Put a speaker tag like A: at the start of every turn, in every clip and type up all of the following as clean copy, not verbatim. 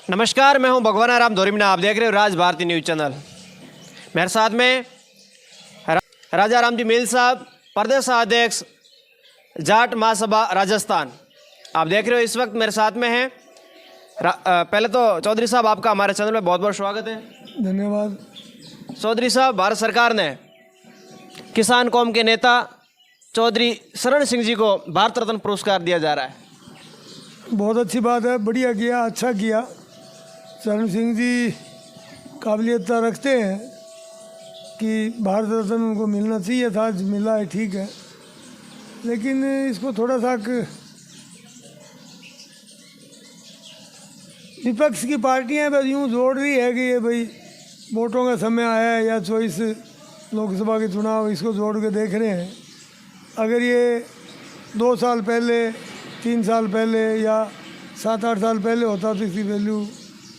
A: नमस्कार, मैं हूं भगवान आराम धोरीमिना। आप देख रहे हो राज भारती न्यूज़ चैनल। मेरे साथ में राजा राम जी मील साहब, प्रदेश अध्यक्ष जाट महासभा राजस्थान। आप देख रहे हो इस वक्त मेरे साथ में हैं। पहले तो चौधरी साहब, आपका हमारे चैनल में बहुत बहुत स्वागत है।
B: धन्यवाद।
A: चौधरी साहब, भारत सरकार ने किसान कौम के नेता चौधरी शरण सिंह जी को भारत रत्न पुरस्कार दिया जा रहा है।
B: बहुत अच्छी बात है, बढ़िया किया, अच्छा किया। शरण सिंह जी काबिलियत रखते हैं कि भारत रत्न उनको मिलना चाहिए था, आज मिला है, ठीक है। लेकिन इसको थोड़ा सा विपक्ष की पार्टियां बस यूँ जोड़ रही है कि ये भाई वोटों का समय आया है या 24 लोकसभा के चुनाव, इसको जोड़ के देख रहे हैं। अगर ये 2 साल पहले, 3 साल पहले या 7-8 साल पहले होता तो इसकी वैल्यू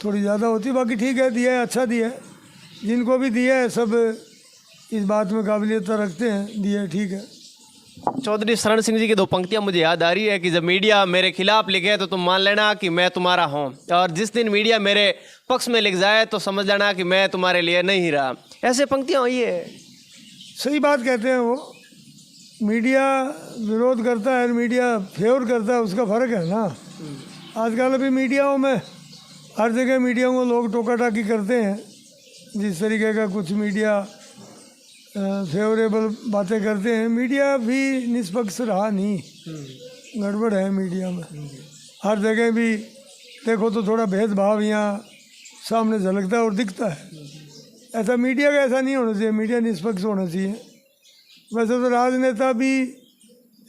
B: थोड़ी ज़्यादा होती। बाकी ठीक है, दिया है, अच्छा दिया है। जिनको भी दिया है सब इस बात में काबिलियत रखते हैं, दिया है, ठीक है।
A: चौधरी शरण सिंह जी की 2 पंक्तियां मुझे याद आ रही है कि जब मीडिया मेरे खिलाफ लिखे तो तुम मान लेना कि मैं तुम्हारा हूं, और जिस दिन मीडिया मेरे पक्ष में लिख जाए तो समझ लेना कि मैं तुम्हारे लिए नहीं रहा। ऐसे पंक्तियां हुई है।
B: सही बात कहते हैं वो। मीडिया विरोध करता है, मीडिया फेवर करता है, उसका फ़र्क है ना। आजकल अभी मीडियाओं में हर जगह मीडिया को लोग टोका टाकी करते हैं। जिस तरीके का कुछ मीडिया फेवरेबल बातें करते हैं, मीडिया भी निष्पक्ष रहा नहीं, गड़बड़ है मीडिया में। हर जगह भी देखो तो थोड़ा भेदभाव यहाँ सामने झलकता है और दिखता है। ऐसा मीडिया का ऐसा नहीं होना चाहिए, मीडिया निष्पक्ष होना चाहिए। वैसे तो राजनेता भी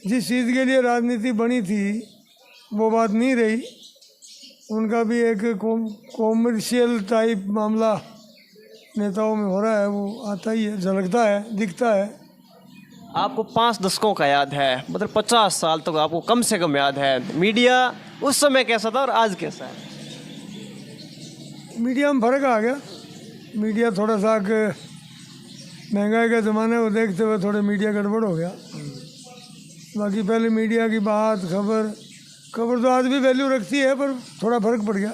B: जिस चीज़ के लिए राजनीति बनी थी वो बात नहीं रही। उनका भी एक कॉमर्शियल टाइप मामला नेताओं में हो रहा है, वो आता ही है, झलकता है, दिखता है।
A: आपको 5 दशकों का याद है, मतलब 50 साल तक आपको कम से कम याद है। मीडिया उस समय कैसा था और आज कैसा है?
B: मीडिया में फ़र्क आ गया। मीडिया थोड़ा सा महंगाई का ज़माना को देखते हुए थोड़े मीडिया गड़बड़ हो गया। बाकी पहले मीडिया की बात, खबर तो आज भी वैल्यू रखती है, पर थोड़ा फ़र्क पड़ गया,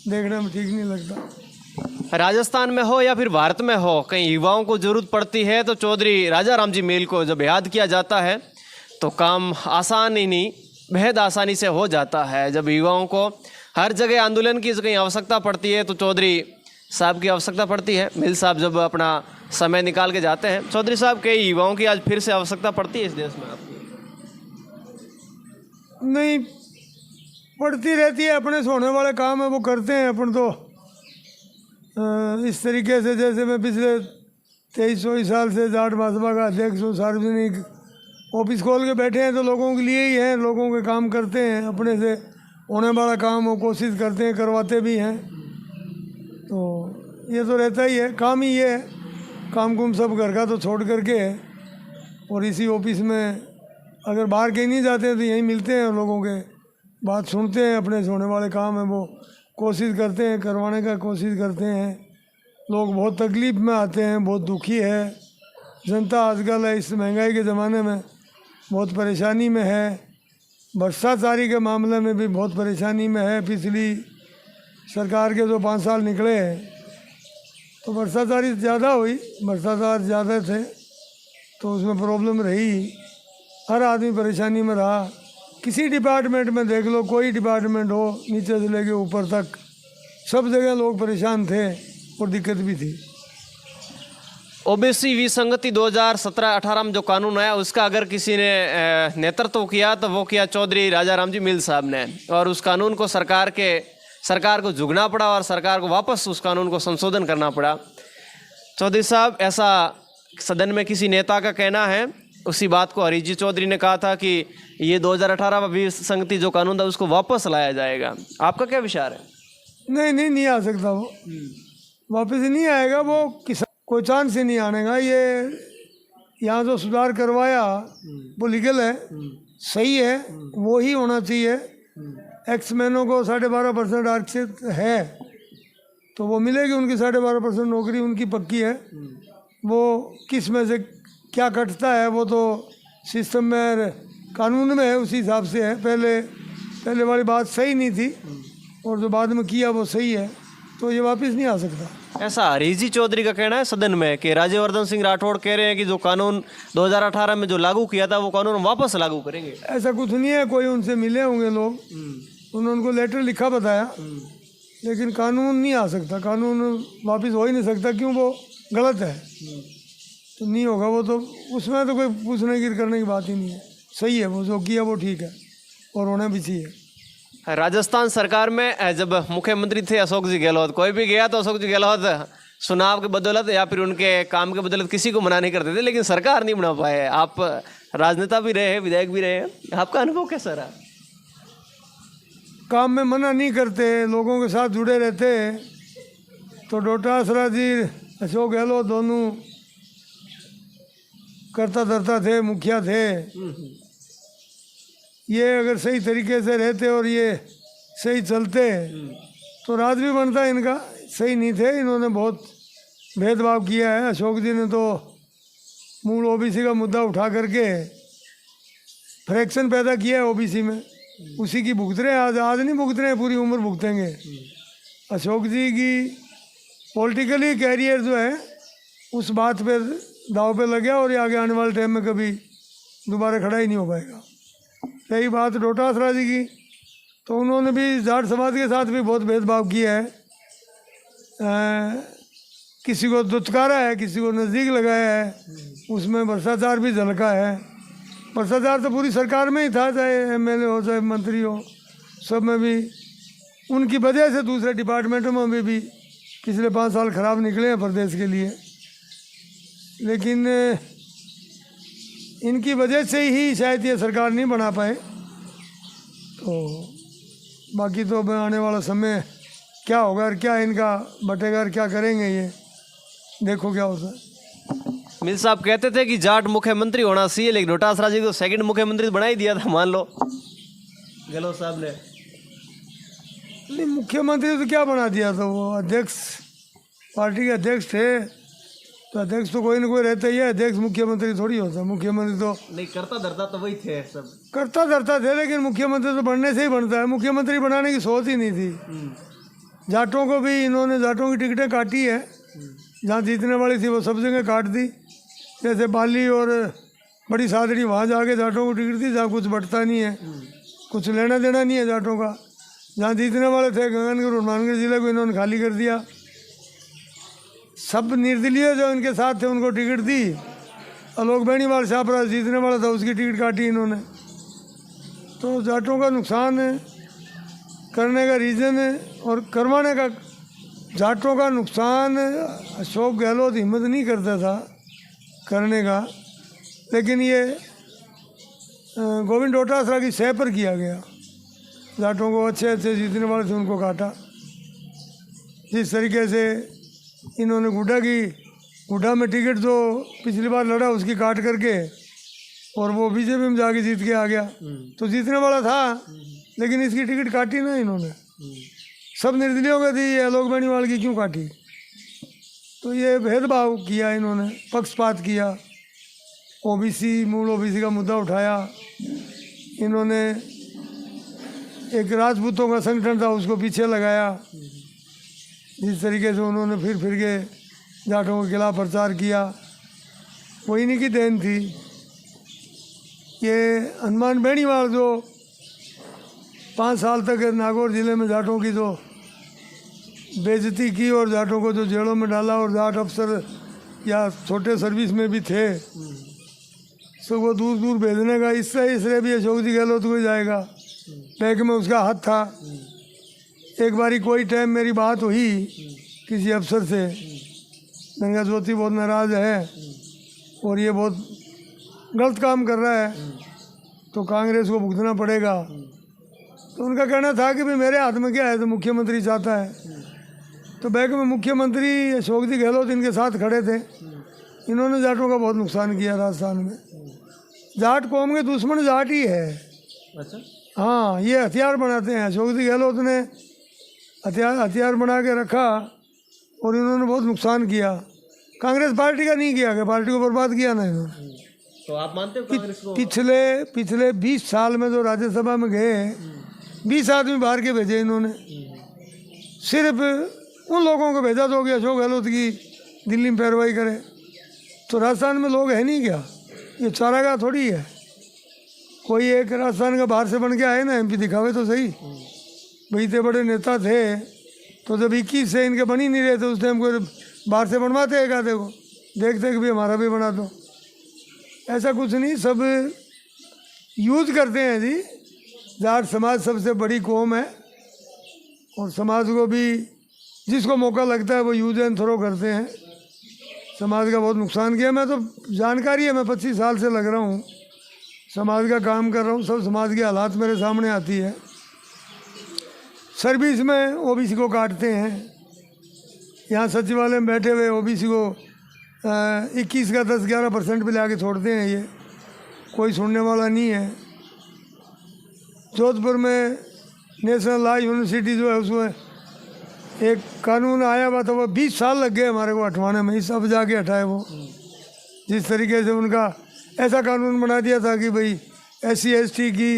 B: देखने में ठीक नहीं लगता।
A: राजस्थान में हो या फिर भारत में हो, कहीं युवाओं को ज़रूरत पड़ती है तो चौधरी राजा राम जी मील को जब याद किया जाता है तो काम आसान ही नहीं, बेहद आसानी से हो जाता है। जब युवाओं को हर जगह आंदोलन की कहीं आवश्यकता पड़ती है तो चौधरी साहब की आवश्यकता पड़ती है। मील साहब जब अपना समय निकाल के जाते हैं, चौधरी साहब के युवाओं की आज फिर से आवश्यकता पड़ती है इस देश में? आपकी
B: नहीं पड़ती रहती है, अपने से होने वाले काम है वो करते हैं। अपन तो इस तरीके से, जैसे मैं पिछले 23-24 साल से जाट महासभा का अध्यक्ष हूँ, सार्वजनिक ऑफिस खोल के बैठे हैं तो लोगों के लिए ही हैं, लोगों के काम करते हैं। अपने से होने वाला काम वो कोशिश करते हैं, करवाते भी हैं। तो ये तो रहता ही है, काम ही ये है। काम कुम सब घर का तो छोड़ करके है, और इसी ऑफिस में अगर बाहर कहीं नहीं जाते हैं तो यहीं मिलते हैं, लोगों के बात सुनते हैं। अपने से होने वाले काम है वो कोशिश करते हैं, करवाने का कोशिश करते हैं। लोग बहुत तकलीफ़ में आते हैं, बहुत दुखी है जनता। आजकल इस महंगाई के ज़माने में बहुत परेशानी में है। भ्रष्टाचारी के मामले में भी बहुत परेशानी में है। पिछली सरकार के जो 5 साल निकले हैं तो भ्रष्टाचारी ज़्यादा हुई, भ्रष्टाचार ज़्यादा थे तो उसमें प्रॉब्लम रही। हर आदमी परेशानी में रहा। किसी डिपार्टमेंट में देख लो, कोई डिपार्टमेंट हो, नीचे से लेके ऊपर तक सब जगह लोग परेशान थे और दिक्कत भी थी।
A: ओबीसी विसंगति 2017-18 में जो कानून आया उसका अगर किसी ने नेतृत्व किया तो वो किया चौधरी राजा राम जी मील साहब ने, और उस कानून को सरकार को झुकना पड़ा और सरकार को वापस उस कानून को संशोधन करना पड़ा। चौधरी साहब, ऐसा सदन में किसी नेता का कहना है, उसी बात को हरीश जी चौधरी ने कहा था कि ये 2018 विसंगति जो कानून था उसको वापस लाया जाएगा। आपका क्या विचार है?
B: नहीं आ सकता वो, वापस नहीं आएगा वो। किसान कोई चांस ही नहीं आने का। ये यहाँ जो सुधार करवाया वो लीगल है, सही है, वो ही होना चाहिए। एक्समैनों को 12.5% आरक्षित है तो वो मिलेगी, उनकी 12.5% नौकरी उनकी पक्की है। वो किस में से क्या कटता है वो तो सिस्टम में, कानून में है, उसी हिसाब से है। पहले वाली बात सही नहीं थी, और जो बाद में किया वो सही है, तो ये वापस नहीं आ सकता।
A: ऐसा हरीश जी चौधरी का कहना है सदन में कि राज्यवर्धन सिंह राठौड़ कह रहे हैं कि जो कानून 2018 में जो लागू किया था वो कानून वापस लागू करेंगे।
B: ऐसा कुछ नहीं है, कोई उनसे मिले होंगे लोग, उन्होंने उनको लेटर लिखा बताया, लेकिन कानून नहीं आ सकता, कानून वापस हो ही नहीं सकता, क्यों, वो गलत है तो नहीं होगा वो, तो उसमें तो कोई पूछने की करने की बात ही नहीं है। सही है, वो जो किया वो ठीक है और होना भी चाहिए।
A: राजस्थान सरकार में जब मुख्यमंत्री थे अशोक जी गहलोत, कोई भी गया तो अशोक जी गहलोत चुनाव के बदौलत या फिर उनके काम के बदौलत किसी को मना नहीं करते थे, लेकिन सरकार नहीं बना पाए। आप राजनेता भी रहे, विधायक भी रहे, आपका अनुभव कैसा रहा?
B: काम में मना नहीं करते, लोगों के साथ जुड़े रहते, तो डोटासरा जी, अशोक गहलोत दोनों करता धरता थे, मुखिया थे। ये अगर सही तरीके से रहते और ये सही चलते तो राज भी बनता इनका। सही नहीं थे, इन्होंने बहुत भेदभाव किया है। अशोक जी ने तो मूल ओबीसी का मुद्दा उठा करके फ्रैक्शन पैदा किया है ओबीसी में, उसी की भुगत रहे हैं। आज नहीं भुगत रहे हैं, पूरी उम्र भुगतेंगे। अशोक जी की पॉलिटिकली कैरियर जो है उस बात पे दाव पे लग गया और ये आगे आने वाले टाइम में कभी दोबारा खड़ा ही नहीं हो पाएगा। रही बात डोटासरा जी की, तो उन्होंने भी जाट समाज के साथ भी बहुत भेदभाव किया है। किसी को दुत्कारा है, किसी को नज़दीक लगाया है, उसमें भ्रष्टाचार भी झलका है। भ्रष्टाचार तो पूरी सरकार में ही था, चाहे एमएलए हो चाहे मंत्री हो, सब में भी। उनकी वजह से दूसरे डिपार्टमेंटों में भी पिछले 5 साल खराब निकले हैं प्रदेश के लिए, लेकिन इनकी वजह से ही शायद ये सरकार नहीं बना पाए। तो बाकी तो आने वाला समय क्या होगा और क्या इनका बटेगा और क्या करेंगे, ये देखो क्या होता है।
A: मिल साहब कहते थे कि जाट मुख्यमंत्री होना चाहिए, लेकिन डोटासरा जी को सेकंड मुख्यमंत्री बना ही दिया था, मान लो गहलोत साहब ने।
B: नहीं, मुख्यमंत्री तो क्या बना दिया था, वो अध्यक्ष, पार्टी के अध्यक्ष थे, तो अध्यक्ष तो कोई ना कोई रहता ही है, अध्यक्ष मुख्यमंत्री थोड़ी होता। मुख्यमंत्री तो
A: नहीं, करता धरता तो वही थे, सब
B: करता धरता थे, लेकिन मुख्यमंत्री तो बनने से ही बनता है। मुख्यमंत्री बनाने की सोच ही नहीं थी। जाटों को भी इन्होंने, जाटों की टिकटें काटी है, जहाँ जीतने वाली थी वो सब जगह काट दी। जैसे बाली और बड़ी सादड़ी, वहाँ जाके जाटों को टिकट दी, जहाँ कुछ बटता नहीं है, कुछ लेना देना नहीं है जाटों का। जहाँ जीतने वाले थे गंगानगर और हनुमानगढ़ जिले को इन्होंने खाली कर दिया। सब निर्दलीय जो इनके साथ थे उनको टिकट दी। आलोक बेनीवाल छापरा जीतने वाला था, उसकी टिकट काटी इन्होंने। तो जाटों का नुकसान करने का रीज़न और करवाने का, जाटों का नुकसान अशोक गहलोत हिम्मत नहीं करता था करने का, लेकिन ये गोविंद डोटासरा की सह पर किया गया। जाटों को अच्छे अच्छे जीतने वाले थे उनको काटा। जिस तरीके से इन्होंने गुड्डा में टिकट जो पिछली बार लड़ा उसकी काट करके, और वो बीजेपी में जाके जीत के आ गया, तो जीतने वाला था, लेकिन इसकी टिकट काटी ना इन्होंने। सब निर्दलीयों की थी, ये आलोक बेनीवाल की क्यों काटी? तो ये भेदभाव किया इन्होंने, पक्षपात किया। ओबीसी, मूल ओबीसी का मुद्दा उठाया इन्होंने। एक राजपूतों का संगठन था उसको पीछे लगाया। जिस तरीके से उन्होंने फिर के जाटों के खिलाफ प्रचार किया, वो इन्हीं की देन थी। ये हनुमान बेनीवाल जो 5 साल तक नागौर जिले में जाटों की जो बेइज्जती की और जाटों को जो जेलों में डाला, और जाट अफसर या छोटे सर्विस में भी थे, सबको दूर दूर भेजने का इससे भी अशोक जी गहलोत को जाएगा। बैग में उसका हाथ था। एक बारी कोई टाइम मेरी बात हुई किसी अफसर से, गंगा ज्योति बहुत नाराज़ है और ये बहुत गलत काम कर रहा है, तो कांग्रेस को भुगतना पड़ेगा। तो उनका कहना था कि भाई मेरे हाथ में क्या है, तो मुख्यमंत्री चाहता है। तो बैग में मुख्यमंत्री अशोक जी गहलोत इनके साथ खड़े थे। इन्होंने जाटों का बहुत नुकसान किया राजस्थान में। जाट कौम के दुश्मन जाट ही है।
A: अच्छा,
B: हाँ, ये हथियार बनाते हैं। अशोक जी गहलोत ने हथियार बना के रखा और इन्होंने बहुत नुकसान किया। कांग्रेस पार्टी का नहीं किया, पार्टी को बर्बाद किया ना इन्होंने।
A: तो आप मानते हो कांग्रेस को?
B: पिछले 20 साल में जो राज्यसभा में गए, 20 आदमी बाहर के भेजे इन्होंने। सिर्फ उन लोगों को भेजा तो कि अशोक गहलोत की दिल्ली में पैरवाई करे। तो राजस्थान में लोग है नहीं क्या? ये चारागाह थोड़ी है। कोई एक राजस्थान का बाहर से बन के आए ना एमपी दिखावे तो सही। भाई इतने बड़े नेता थे तो जब 21 से इनके बन ही नहीं रहे थे उस टाइम को बाहर से बनवाते एक आधे को, देखते कि भी हमारा भी बना दो। ऐसा कुछ नहीं, सब यूज करते हैं जी। जाट समाज सबसे बड़ी कौम है और समाज को भी जिसको मौका लगता है वो यूज एंड थ्रो करते हैं। समाज का बहुत नुकसान किया। मैं तो जानकारी है, मैं 25 साल से लग रहा हूँ, समाज का काम कर रहा हूँ, सब समाज की हालात मेरे सामने आती है। सर्विस में ओबीसी को काटते हैं। यहाँ सचिवालय में बैठे हुए ओबीसी को 21 का 10-11% पे लाके छोड़ते हैं। ये कोई सुनने वाला नहीं है। जोधपुर में नेशनल लॉ यूनिवर्सिटी जो है उसमें एक कानून आया हुआ था, वो 20 साल लग गए हमारे को हटवाने में। सब जाके हटाए वो। जिस तरीके से उनका ऐसा कानून बना दिया था कि भाई SC/ST की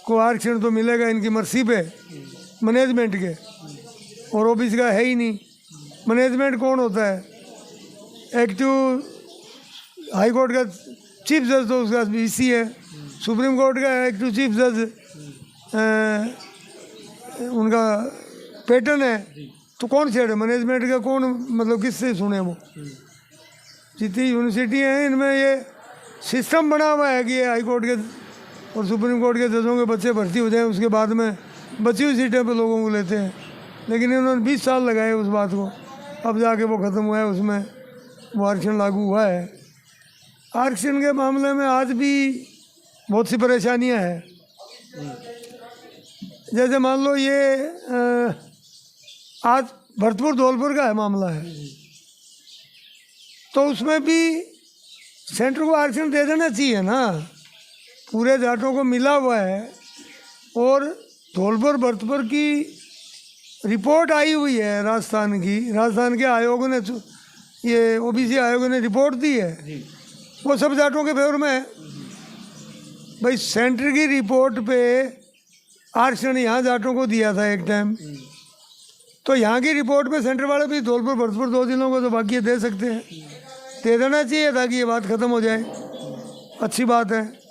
B: को आरक्षण तो मिलेगा इनकी मर्जी पे मैनेजमेंट के, और ओबीसी का है ही नहीं। मैनेजमेंट कौन होता है? एक्टिव हाई कोर्ट का चीफ जज तो उसका BC है, सुप्रीम कोर्ट का एक्टिव चीफ जज उनका पैटर्न है। तो कौन छेड़े? मैनेजमेंट का कौन, मतलब किससे सुने वो? जितनी यूनिवर्सिटी हैं इनमें ये सिस्टम बना हुआ है कि ये हाई कोर्ट के और सुप्रीम कोर्ट के जजों के बच्चे भर्ती हो जाएं, उसके बाद में बची हुई सीटें पे लोगों को लेते हैं। लेकिन इन्होंने 20 साल लगाए उस बात को, अब जाके वो ख़त्म हुआ है, उसमें वो आरक्षण लागू हुआ है। आरक्षण के मामले में आज भी बहुत सी परेशानियां हैं। जैसे मान लो ये आज भरतपुर धौलपुर का है मामला है, तो उसमें भी सेंटर को आरक्षण दे देना चाहिए ना। पूरे जाटों को मिला हुआ है और धौलपुर भरतपुर की रिपोर्ट आई हुई है राजस्थान की। राजस्थान के आयोग ने, ये ओबीसी आयोग ने रिपोर्ट दी है, वो सब जाटों के फेवर में है। भाई सेंटर की रिपोर्ट पे आरक्षण यहाँ जाटों को दिया था एक टाइम, तो यहाँ की रिपोर्ट में सेंटर वाले भी धौलपुर भरतपुर 2 जिलों को तो बाकी दे सकते हैं, दे देना चाहिए ताकि ये बात ख़त्म हो जाए। अच्छी बात है।